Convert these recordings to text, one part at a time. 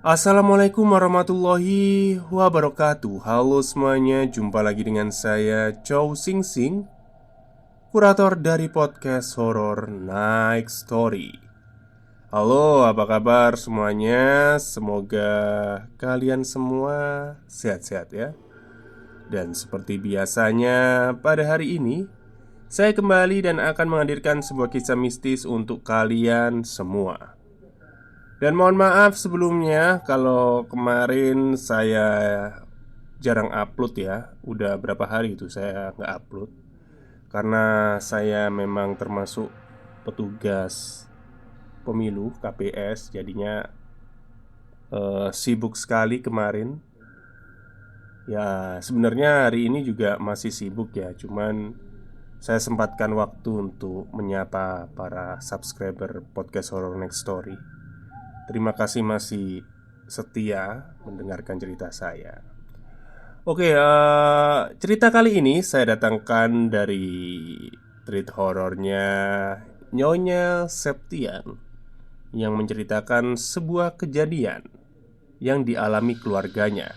Assalamualaikum warahmatullahi wabarakatuh. Halo semuanya, jumpa lagi dengan saya Chow Sing Sing, kurator dari podcast horor Night Story. Halo, apa kabar semuanya? Semoga kalian semua sehat-sehat ya. Dan seperti biasanya, pada hari ini saya kembali dan akan menghadirkan sebuah kisah mistis untuk kalian semua. Dan mohon maaf sebelumnya kalau kemarin saya jarang upload ya. Udah berapa hari itu saya nggak upload. Karena saya memang termasuk petugas pemilu KPS. Jadinya sibuk sekali kemarin. Ya sebenarnya hari ini juga masih sibuk ya. Cuman saya sempatkan waktu untuk menyapa para subscriber podcast Horror Next Story. Terima kasih masih setia mendengarkan cerita saya. Oke, cerita kali ini saya datangkan dari treat horornya Nyonya Septian yang menceritakan sebuah kejadian yang dialami keluarganya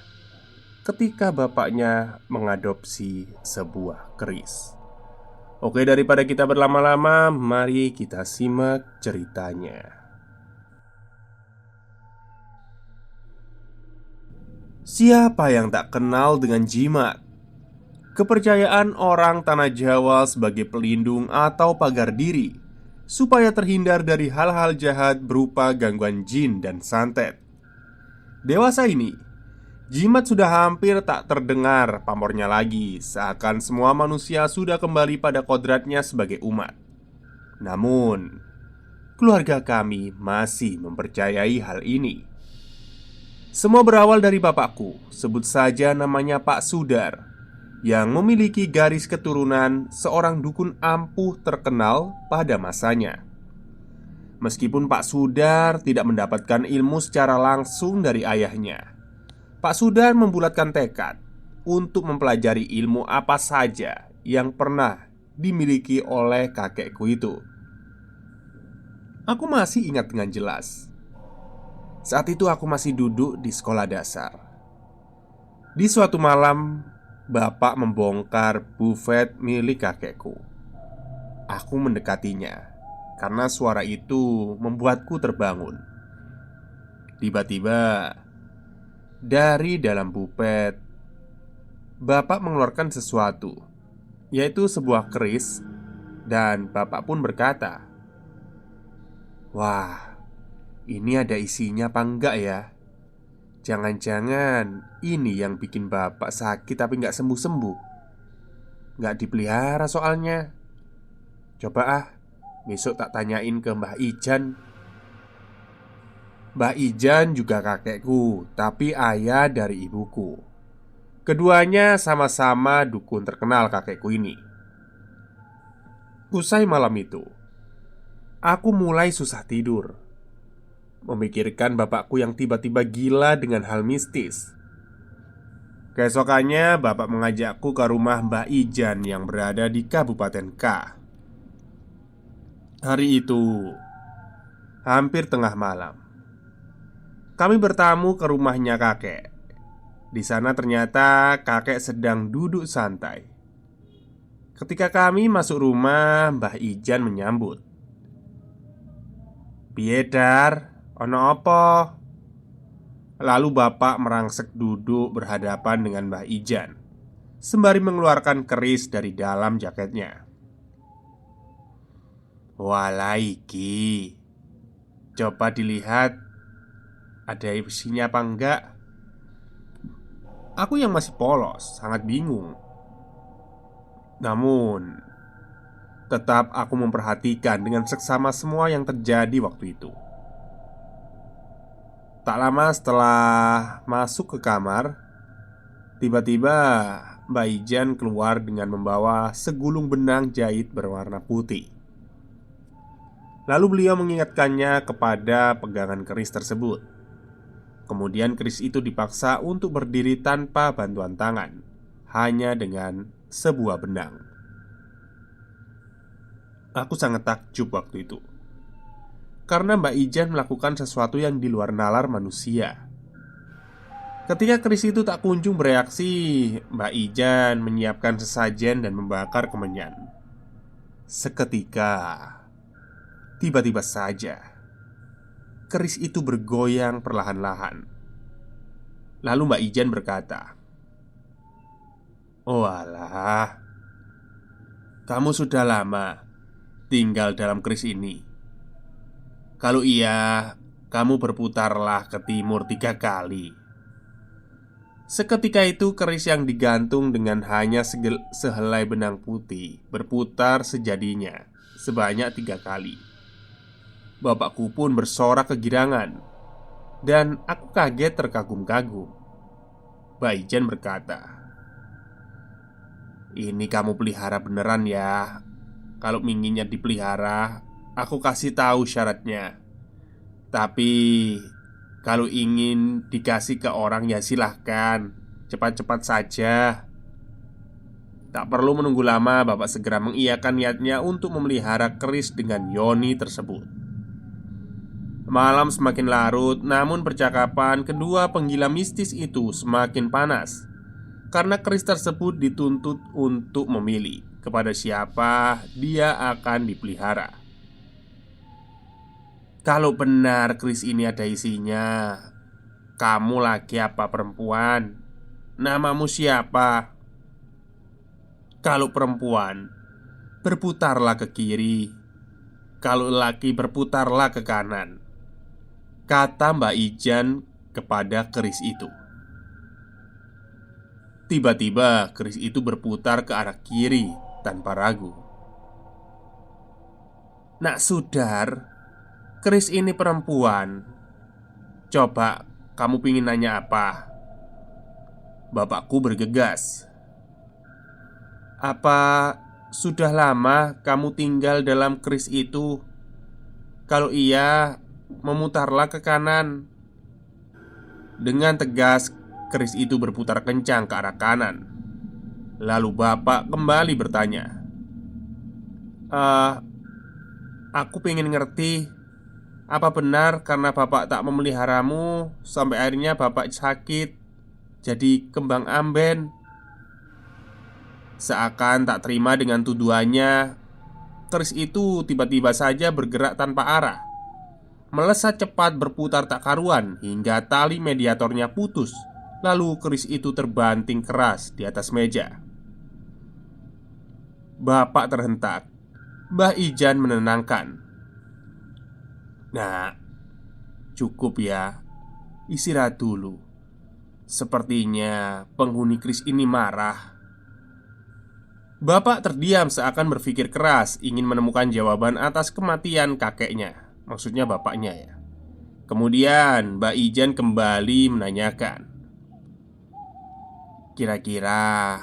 ketika bapaknya mengadopsi sebuah keris. Oke, daripada kita berlama-lama, mari kita simak ceritanya. Siapa yang tak kenal dengan jimat? Kepercayaan orang tanah Jawa sebagai pelindung atau pagar diri supaya terhindar dari hal-hal jahat berupa gangguan jin dan santet. Dewasa ini, jimat sudah hampir tak terdengar pamornya lagi, seakan semua manusia sudah kembali pada kodratnya sebagai umat. Namun, keluarga kami masih mempercayai hal ini. Semua berawal dari bapakku, sebut saja namanya Pak Sudar, yang memiliki garis keturunan seorang dukun ampuh terkenal pada masanya. Meskipun Pak Sudar tidak mendapatkan ilmu secara langsung dari ayahnya, Pak Sudar membulatkan tekad untuk mempelajari ilmu apa saja yang pernah dimiliki oleh kakekku itu. Aku masih ingat dengan jelas. Saat itu aku masih duduk di sekolah dasar. Di suatu malam, bapak membongkar bufet milik kakekku. Aku mendekatinya karena suara itu membuatku terbangun. Tiba-tiba, dari dalam bufet, bapak mengeluarkan sesuatu, yaitu sebuah keris, dan bapak pun berkata, "Wah, ini ada isinya apa enggak ya? Jangan-jangan ini yang bikin bapak sakit tapi nggak sembuh-sembuh. Nggak dipelihara soalnya. Coba besok tak tanyain ke Mbah Ijan." Mbah Ijan juga kakekku, tapi ayah dari ibuku. Keduanya sama-sama dukun terkenal kakekku ini. Usai malam itu, aku mulai susah tidur, memikirkan bapakku yang tiba-tiba gila dengan hal mistis. Keesokannya bapak mengajakku ke rumah Mbah Ijan yang berada di Kabupaten K. Hari itu hampir tengah malam. Kami bertamu ke rumahnya kakek. Di sana ternyata kakek sedang duduk santai. Ketika kami masuk rumah, Mbah Ijan menyambut. "Piye Dar, ono apa?" Lalu bapak merangsek duduk berhadapan dengan Mbah Ijan, sembari mengeluarkan keris dari dalam jaketnya. "Walah iki, coba dilihat ada isinya apa enggak?" Aku yang masih polos, sangat bingung. Namun, tetap aku memperhatikan dengan seksama semua yang terjadi waktu itu. Tak lama setelah masuk ke kamar, tiba-tiba Mbak Ijan keluar dengan membawa segulung benang jahit berwarna putih. Lalu beliau mengingatkannya kepada pegangan keris tersebut. Kemudian keris itu dipaksa untuk berdiri tanpa bantuan tangan, hanya dengan sebuah benang. Aku sangat takjub waktu itu, karena Mbak Ijan melakukan sesuatu yang di luar nalar manusia. Ketika keris itu tak kunjung bereaksi, Mbak Ijan menyiapkan sesajen dan membakar kemenyan. Seketika, tiba-tiba saja, keris itu bergoyang perlahan-lahan. Lalu Mbak Ijan berkata, "Oh alah, kamu sudah lama tinggal dalam keris ini. Kalau iya, kamu berputarlah ke timur 3 kali." Seketika itu keris yang digantung dengan hanya sehelai benang putih berputar sejadinya sebanyak 3 kali. Bapakku pun bersorak kegirangan, dan aku kaget terkagum-kagum. Mbak Ijan berkata, "Ini kamu pelihara beneran ya? Kalau inginnya dipelihara, aku kasih tahu syaratnya. Tapi kalau ingin dikasih ke orang ya silahkan, cepat-cepat saja." Tak perlu menunggu lama, bapak segera mengiyakan niatnya untuk memelihara keris dengan Yoni tersebut. Malam semakin larut, namun percakapan kedua penggila mistis itu semakin panas karena keris tersebut dituntut untuk memilih kepada siapa dia akan dipelihara. "Kalau benar keris ini ada isinya, kamu laki apa perempuan? Namamu siapa?" "Kalau perempuan, berputarlah ke kiri. Kalau laki, berputarlah ke kanan," kata Mbak Ijan kepada keris itu. Tiba-tiba keris itu berputar ke arah kiri tanpa ragu. "Nak Sudar, keris ini perempuan. Coba kamu pingin nanya apa?" Bapakku bergegas. "Apa sudah lama kamu tinggal dalam keris itu? Kalau iya, memutarlah ke kanan." Dengan tegas, keris itu berputar kencang ke arah kanan. Lalu bapak kembali bertanya, "Eh, aku pengen ngerti, apa benar karena bapak tak memeliharamu sampai akhirnya bapak sakit jadi kembang amben?" Seakan tak terima dengan tuduhannya, keris itu tiba-tiba saja bergerak tanpa arah, melesat cepat berputar tak karuan hingga tali mediatornya putus. Lalu keris itu terbanting keras di atas meja. Bapak terhentak. Mbah Ijan menenangkan, "Nah, cukup ya. Istirahat dulu. Sepertinya penghuni keris ini marah." Bapak terdiam seakan berpikir keras ingin menemukan jawaban atas kematian kakeknya. Maksudnya bapaknya ya. Kemudian Mbak Ijan kembali menanyakan, "Kira-kira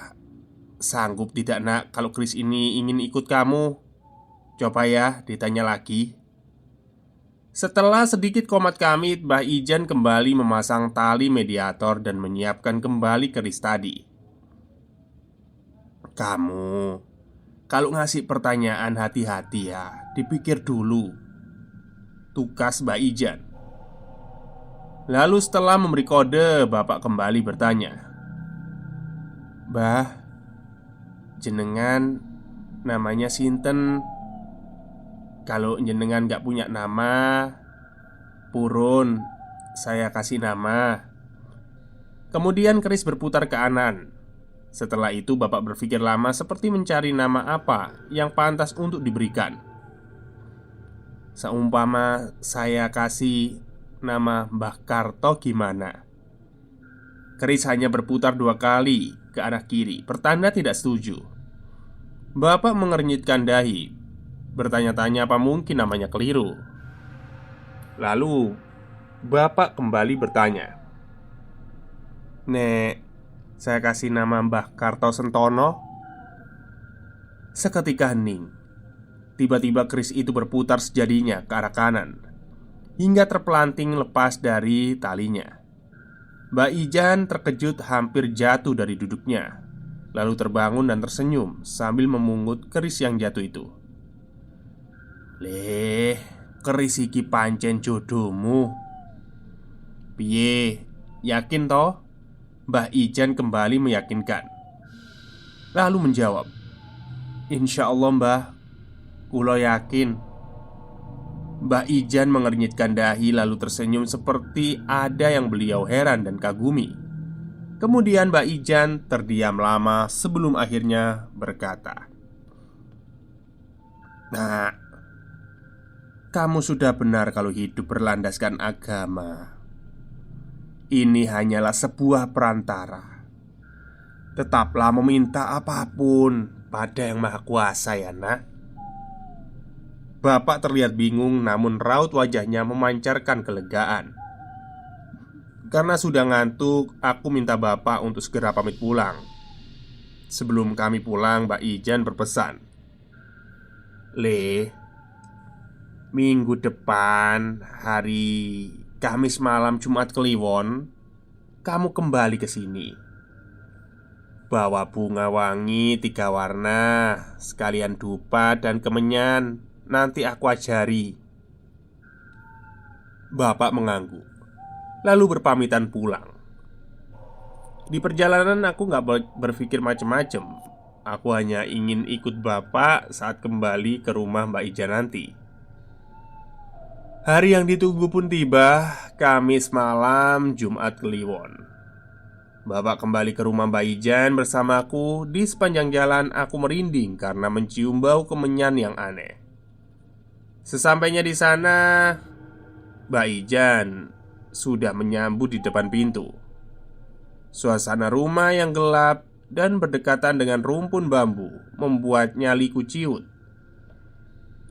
sanggup tidak nak kalau keris ini ingin ikut kamu? Coba ya ditanya lagi." Setelah sedikit komat kamit, Mbah Ijan kembali memasang tali mediator dan menyiapkan kembali keris tadi. "Kamu kalau ngasih pertanyaan hati-hati ya, dipikir dulu," tukas Mbak Ijan. Lalu setelah memberi kode, bapak kembali bertanya, "Mbah, jenengan namanya sinten? Kalau jenengan gak punya nama, purun, saya kasih nama." Kemudian keris berputar ke kanan. Setelah itu bapak berpikir lama seperti mencari nama apa yang pantas untuk diberikan. "Seumpama saya kasih nama Mbah Karto gimana?" Keris hanya berputar 2 kali ke arah kiri, pertanda tidak setuju. Bapak mengernyitkan dahi, bertanya-tanya apa mungkin namanya keliru. Lalu bapak kembali bertanya, "Nek, saya kasih nama Mbah Karto Sentono?" Seketika hening. Tiba-tiba keris itu berputar sejadinya ke arah kanan hingga terpelanting lepas dari talinya. Mbak Ijan terkejut hampir jatuh dari duduknya, lalu terbangun dan tersenyum sambil memungut keris yang jatuh itu. "Leh, keris iki pancen jodohmu. Piye, yakin toh?" Mbah Ijan kembali meyakinkan, lalu menjawab, "Insya Allah mbah, kulo yakin." Mbah Ijan mengernyitkan dahi lalu tersenyum seperti ada yang beliau heran dan kagumi. Kemudian Mbah Ijan terdiam lama sebelum akhirnya berkata, "Nah, kamu sudah benar kalau hidup berlandaskan agama. Ini hanyalah sebuah perantara. Tetaplah meminta apapun pada Yang Maha Kuasa ya nak." Bapak terlihat bingung namun raut wajahnya memancarkan kelegaan. Karena sudah ngantuk, aku minta bapak untuk segera pamit pulang. Sebelum kami pulang, Mbak Ijan berpesan, "Le, minggu depan hari Kamis malam Jumat Kliwon, kamu kembali ke sini. Bawa bunga wangi 3 warna, sekalian dupa dan kemenyan. Nanti aku ajari." Bapak mengangguk, lalu berpamitan pulang. Di perjalanan aku gak berpikir macem-macem. Aku hanya ingin ikut bapak saat kembali ke rumah Mbak Ija nanti. Hari yang ditunggu pun tiba, Kamis malam Jumat Kliwon. Bapak kembali ke rumah Mbak Ijan bersamaku. Di sepanjang jalan aku merinding karena mencium bau kemenyan yang aneh. Sesampainya di sana, Mbak Ijan sudah menyambut di depan pintu. Suasana rumah yang gelap dan berdekatan dengan rumpun bambu membuat nyaliku ciut.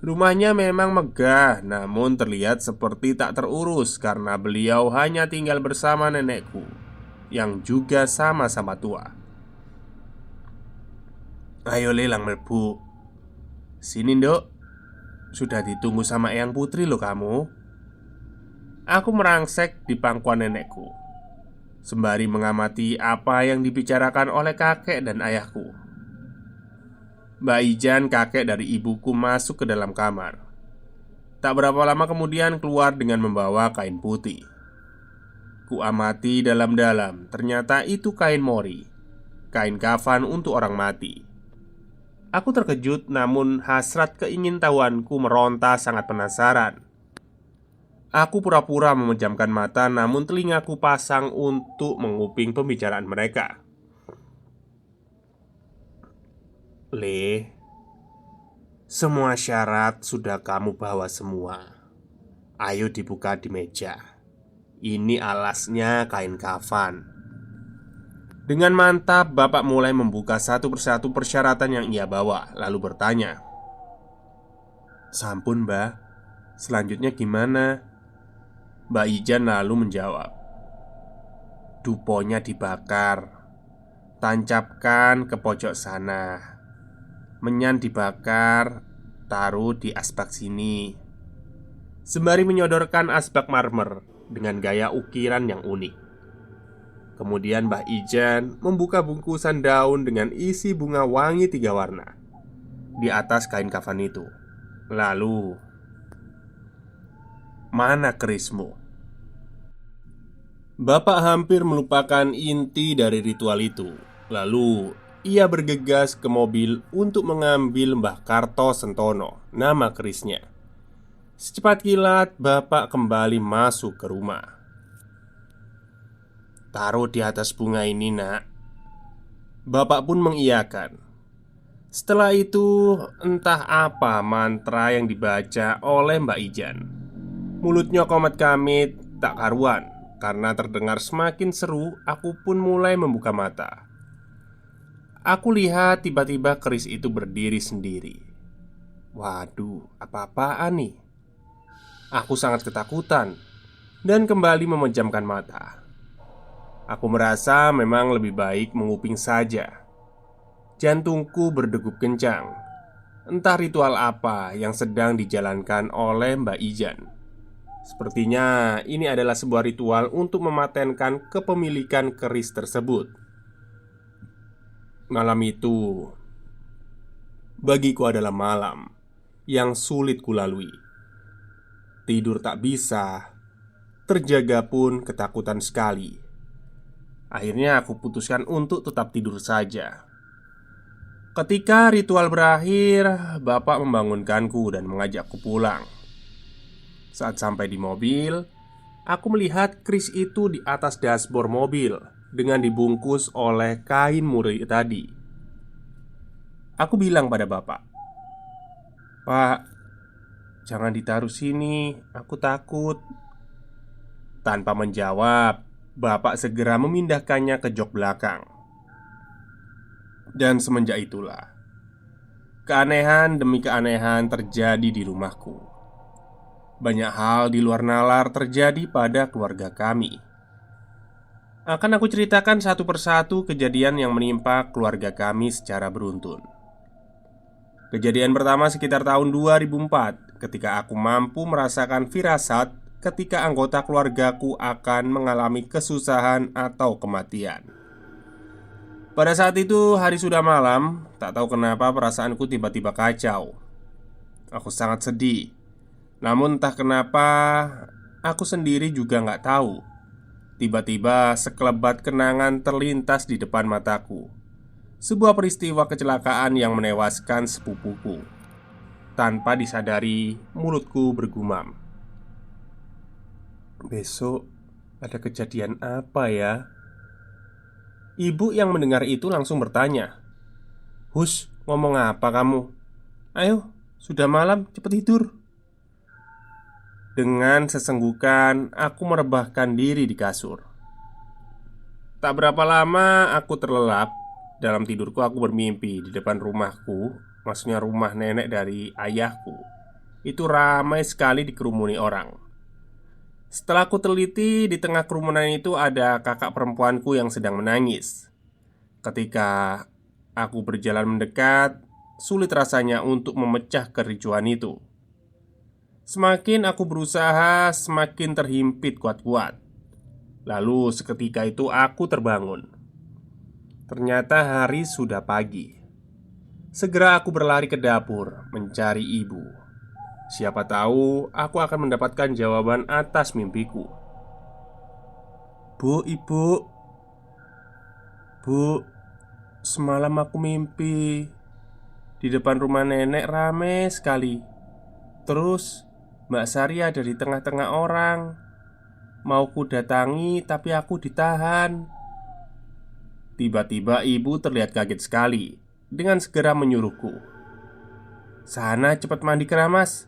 Rumahnya memang megah, namun terlihat seperti tak terurus karena beliau hanya tinggal bersama nenekku yang juga sama-sama tua. "Ayo lelang melbu. Sini nduk. Sudah ditunggu sama Eyang Putri loh kamu." Aku merangsek di pangkuan nenekku sembari mengamati apa yang dibicarakan oleh kakek dan ayahku. Mbak Ijan, kakek dari ibuku, masuk ke dalam kamar. Tak berapa lama kemudian keluar dengan membawa kain putih. Ku amati dalam-dalam, ternyata itu kain mori, kain kafan untuk orang mati. Aku terkejut, namun hasrat keingintahuanku meronta sangat penasaran. Aku pura-pura memejamkan mata, namun telingaku pasang untuk menguping pembicaraan mereka. "Le, semua syarat sudah kamu bawa semua. Ayo dibuka di meja. Ini alasnya kain kafan." Dengan mantap, bapak mulai membuka satu persatu persyaratan yang ia bawa, lalu bertanya, "Sampun mbah, selanjutnya gimana?" Mbak Ijan lalu menjawab, "Duponya dibakar, tancapkan ke pojok sana. Menyan dibakar, taruh di asbak sini." Sembari menyodorkan asbak marmer dengan gaya ukiran yang unik. Kemudian Mbah Ijan membuka bungkusan daun dengan isi bunga wangi 3 warna di atas kain kafan itu. Lalu, "Mana kerismu?" Bapak hampir melupakan inti dari ritual itu. Lalu ia bergegas ke mobil untuk mengambil Mbah Karto Sentono, nama kerisnya. Secepat kilat bapak kembali masuk ke rumah. "Taruh di atas bunga ini nak." Bapak pun mengiyakan. Setelah itu entah apa mantra yang dibaca oleh Mbak Ijan. Mulutnya komat kamit tak karuan. Karena terdengar semakin seru, aku pun mulai membuka mata. Aku lihat tiba-tiba keris itu berdiri sendiri. Waduh, apa-apaan nih? Aku sangat ketakutan dan kembali memejamkan mata. Aku merasa memang lebih baik menguping saja. Jantungku berdegup kencang. Entah ritual apa yang sedang dijalankan oleh Mbak Ijan. Sepertinya ini adalah sebuah ritual untuk mematenkan kepemilikan keris tersebut. Malam itu bagiku adalah malam yang sulit kulalui. Tidur tak bisa, terjaga pun ketakutan sekali. Akhirnya aku putuskan untuk tetap tidur saja. Ketika ritual berakhir, bapak membangunkanku dan mengajakku pulang. Saat sampai di mobil, aku melihat kris itu di atas dashboard mobil dengan dibungkus oleh kain muri tadi. Aku bilang pada bapak, "Pak, jangan ditaruh sini, aku takut." Tanpa menjawab, bapak segera memindahkannya ke jok belakang. Dan semenjak itulah, keanehan demi keanehan terjadi di rumahku. Banyak hal di luar nalar terjadi pada keluarga kami. Akan aku ceritakan satu persatu kejadian yang menimpa keluarga kami secara beruntun. Kejadian pertama sekitar tahun 2004, ketika aku mampu merasakan firasat ketika anggota keluargaku akan mengalami kesusahan atau kematian. Pada saat itu hari sudah malam, tak tahu kenapa perasaanku tiba-tiba kacau. Aku sangat sedih. Namun entah kenapa aku sendiri juga nggak tahu. Tiba-tiba sekelebat kenangan terlintas di depan mataku. Sebuah peristiwa kecelakaan yang menewaskan sepupuku. Tanpa disadari, mulutku bergumam, "Besok ada kejadian apa ya?" Ibu yang mendengar itu langsung bertanya, "Hus, ngomong apa kamu? Ayo, sudah malam, cepat tidur." Dengan sesenggukan, aku merebahkan diri di kasur. Tak berapa lama aku terlelap. Dalam tidurku aku bermimpi di depan rumahku, maksudnya rumah nenek dari ayahku, itu ramai sekali dikerumuni orang. Setelah aku teliti, di tengah kerumunan itu ada kakak perempuanku yang sedang menangis. Ketika aku berjalan mendekat, sulit rasanya untuk memecah kericuhan itu. Semakin aku berusaha, semakin terhimpit kuat-kuat. Lalu seketika itu aku terbangun. Ternyata hari sudah pagi. Segera aku berlari ke dapur mencari ibu. Siapa tahu aku akan mendapatkan jawaban atas mimpiku. "Bu, ibu, bu, semalam aku mimpi di depan rumah nenek rame sekali. Terus Mbak Sari ada di tengah-tengah orang. Mau ku datangi tapi aku ditahan." Tiba-tiba ibu terlihat kaget sekali dengan segera menyuruhku, "Sana cepat mandi keramas.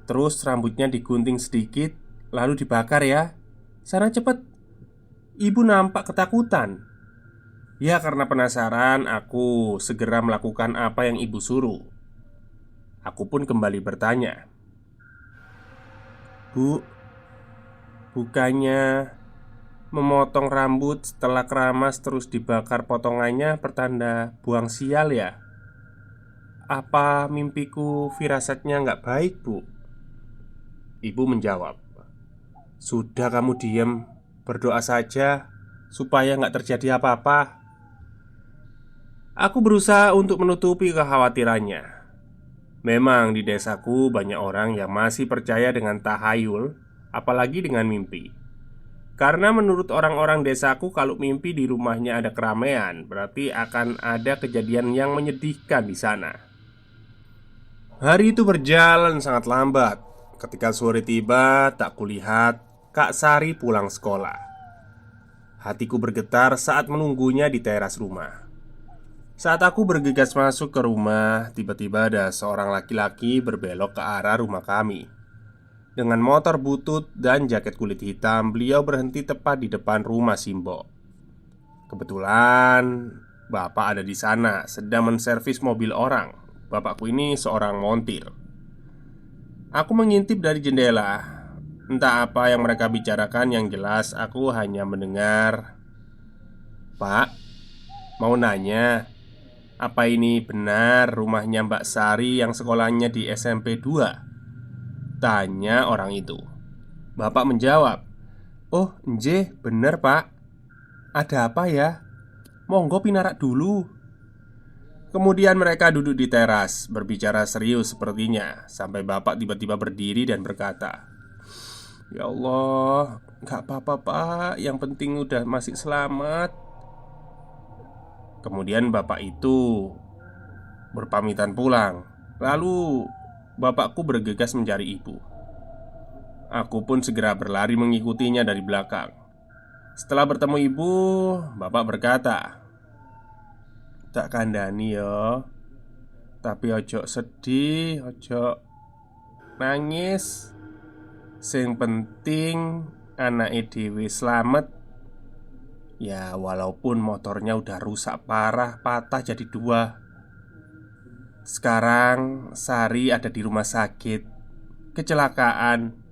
Terus rambutnya digunting sedikit lalu dibakar ya. Sana cepat." Ibu nampak ketakutan. Ya karena penasaran, aku segera melakukan apa yang ibu suruh. Aku pun kembali bertanya, "Bu, bukannya memotong rambut setelah keramas terus dibakar potongannya pertanda buang sial ya? Apa mimpiku firasatnya nggak baik, Bu?" Ibu menjawab, "Sudah kamu diam, berdoa saja supaya nggak terjadi apa-apa." Aku berusaha untuk menutupi kekhawatirannya. Memang di desaku banyak orang yang masih percaya dengan tahayul, apalagi dengan mimpi. Karena menurut orang-orang desaku, kalau mimpi di rumahnya ada keramaian, berarti akan ada kejadian yang menyedihkan di sana. Hari itu berjalan sangat lambat. Ketika sore tiba, tak kulihat Kak Sari pulang sekolah. Hatiku bergetar saat menunggunya di teras rumah. Saat aku bergegas masuk ke rumah, tiba-tiba ada seorang laki-laki berbelok ke arah rumah kami. Dengan motor butut dan jaket kulit hitam, beliau berhenti tepat di depan rumah Simbo. Kebetulan bapak ada di sana sedang menservis mobil orang. Bapakku ini seorang montir. Aku mengintip dari jendela. Entah apa yang mereka bicarakan, yang jelas aku hanya mendengar, "Pak, mau nanya, apa ini benar rumahnya Mbak Sari yang sekolahnya di SMP 2?" Tanya orang itu. Bapak menjawab, "Oh, nje, bener pak. Ada apa ya? Monggo pinarak dulu." Kemudian mereka duduk di teras, berbicara serius sepertinya, sampai bapak tiba-tiba berdiri dan berkata, Ya Allah, gak apa-apa pak, yang penting udah masih selamat. Kemudian bapak itu berpamitan pulang. Lalu bapakku bergegas mencari ibu. Aku pun segera berlari mengikutinya dari belakang. Setelah bertemu ibu, bapak berkata, "Tak kandhani yo, tapi ojo sedih, ojo nangis. Sing penting anake dhewe slamet. Ya walaupun motornya udah rusak parah, patah jadi dua. Sekarang Sari ada di rumah sakit, kecelakaan.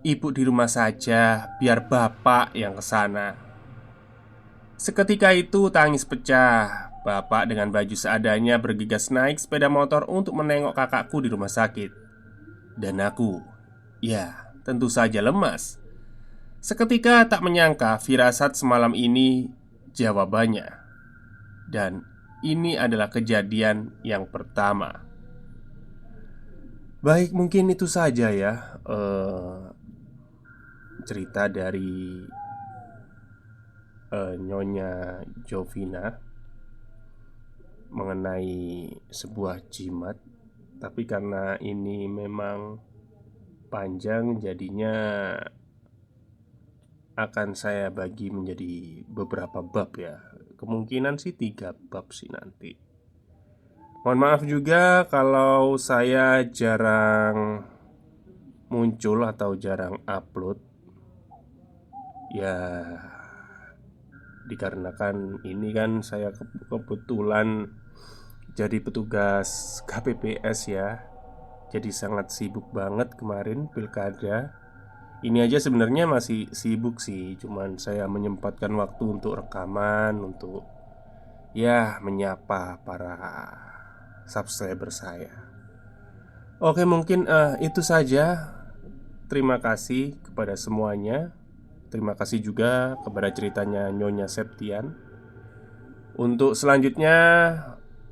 Ibu di rumah saja, biar bapak yang kesana." Seketika itu tangis pecah. Bapak dengan baju seadanya bergegas naik sepeda motor untuk menengok kakakku di rumah sakit. Dan aku, ya tentu saja lemas. Seketika tak menyangka firasat semalam ini jawabannya. Dan ini adalah kejadian yang pertama. Baik, mungkin itu saja ya cerita dari Nyonya Jovina mengenai sebuah jimat. Tapi karena ini memang panjang, jadinya akan saya bagi menjadi beberapa bab ya. Kemungkinan sih 3 bab sih nanti. Mohon maaf juga kalau saya jarang muncul atau jarang upload. Ya dikarenakan ini kan saya kebetulan jadi petugas KPPS ya. Jadi sangat sibuk banget kemarin pilkada. Ini aja sebenarnya masih sibuk sih, cuman saya menyempatkan waktu untuk rekaman, untuk ya menyapa para subscriber saya. Oke, mungkin itu saja. Terima kasih kepada semuanya. Terima kasih juga kepada ceritanya Nyonya Septian. Untuk selanjutnya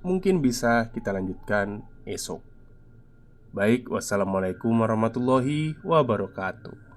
mungkin bisa kita lanjutkan esok. Baik, wassalamualaikum warahmatullahi wabarakatuh.